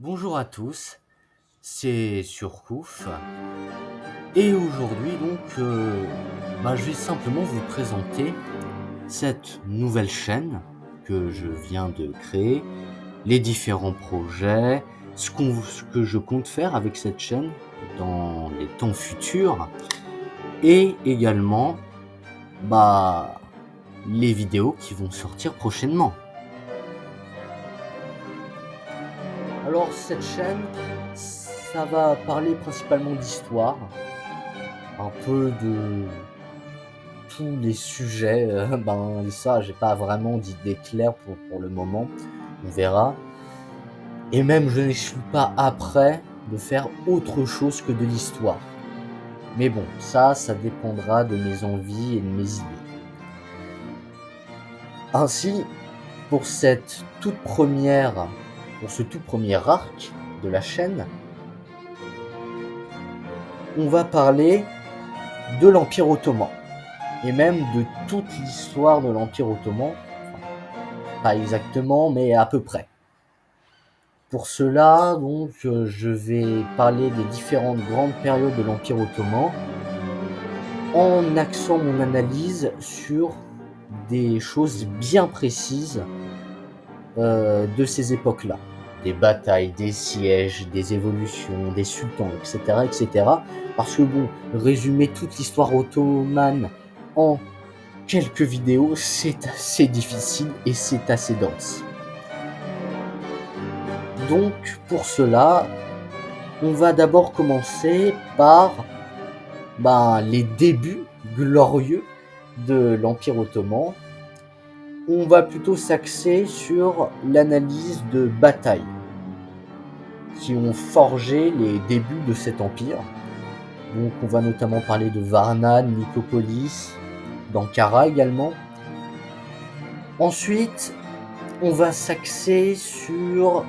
Bonjour à tous, c'est Surcouf et aujourd'hui je vais simplement vous présenter cette nouvelle chaîne que je viens de créer, les différents projets, ce que je compte faire avec cette chaîne dans les temps futurs et également, bah, les vidéos qui vont sortir prochainement. Alors cette chaîne, ça va parler principalement d'histoire, un peu de tous les sujets, ça, j'ai pas vraiment d'idée claire pour le moment, on verra. Et même je n'exclus pas après de faire autre chose que de l'histoire. Mais bon, ça dépendra de mes envies et de mes idées. Ainsi, pour pour ce tout premier arc de la chaîne, on va parler de l'Empire ottoman. Et même de toute l'histoire de l'Empire ottoman. Enfin, pas exactement, mais à peu près. Pour cela, je vais parler des différentes grandes périodes de l'Empire ottoman en axant mon analyse sur des choses bien précises de ces époques-là. Des batailles, des sièges, des évolutions, des sultans, etc., etc. Parce que bon, résumer toute l'histoire ottomane en quelques vidéos, c'est assez difficile et c'est assez dense. Donc pour cela, on va d'abord commencer par les débuts glorieux de l'Empire ottoman. On va plutôt s'axer sur l'analyse de batailles qui ont forgé les débuts de cet empire. Donc on va notamment parler de Varna, Nicopolis, d'Ankara également. Ensuite, on va s'axer sur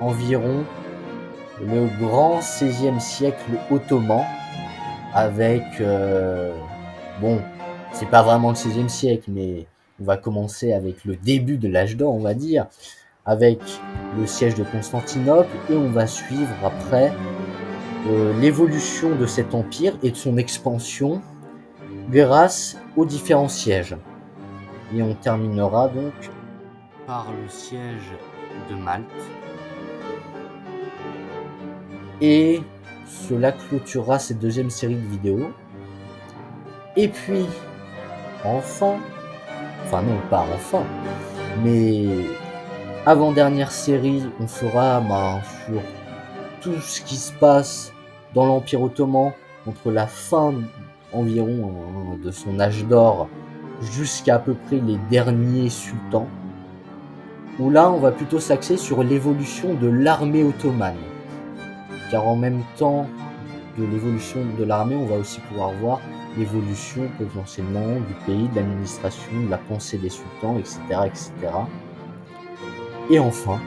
environ le grand XVIe siècle ottoman avec, c'est pas vraiment le XVIe siècle, mais on va commencer avec le début de l'âge d'or, on va dire, avec le siège de Constantinople, et on va suivre après l'évolution de cet empire et de son expansion grâce aux différents sièges. Et on terminera donc par le siège de Malte. Et cela clôturera cette deuxième série de vidéos. Et puis, enfin, pas enfin, mais avant-dernière série, on fera sur tout ce qui se passe dans l'Empire ottoman entre la fin environ de son âge d'or jusqu'à peu près les derniers sultans, où là on va plutôt s'axer sur l'évolution de l'armée ottomane. Car en même temps de l'évolution de l'armée, on va aussi pouvoir voir l'évolution potentiellement du pays, de l'administration, de la pensée des sultans, etc., etc. Et enfin,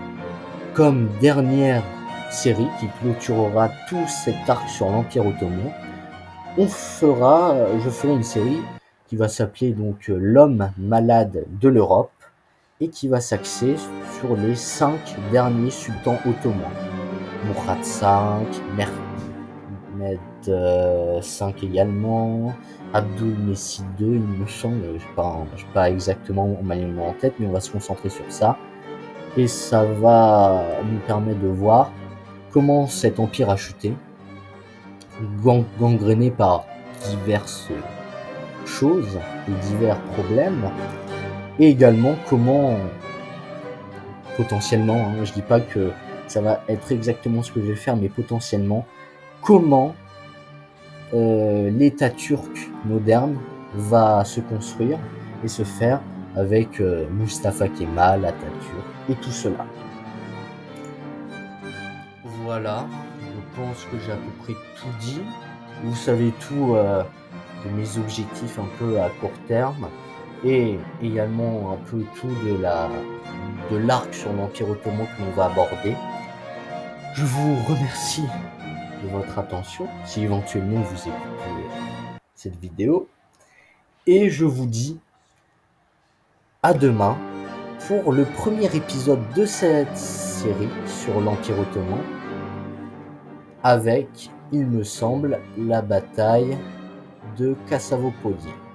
comme dernière série qui clôturera tout cet arc sur l'Empire ottoman, je ferai une série qui va s'appeler donc L'homme malade de l'Europe et qui va s'axer sur les 5 derniers sultans ottomans. Mourad V, Mehmed V également, Abdülmecid II, il me semble, je n'ai pas exactement mon manuellement en tête, mais on va se concentrer sur ça. Et ça va nous permettre de voir comment cet empire a chuté, gangréné par diverses choses et divers problèmes, et également comment, potentiellement, je dis pas que ça va être exactement ce que je vais faire, mais potentiellement, comment l'État turc moderne va se construire et se faire avec Mustafa Kemal, Atatürk et tout cela. Voilà, je pense que j'ai à peu près tout dit. Vous savez tout de mes objectifs un peu à court terme et également un peu tout de l'arc sur l'Empire ottoman que l'on va aborder. Je vous remercie de votre attention, si éventuellement vous écoutez cette vidéo, et je vous dis à demain pour le premier épisode de cette série sur l'Empire ottoman, avec, il me semble, la bataille de Kassavopoli.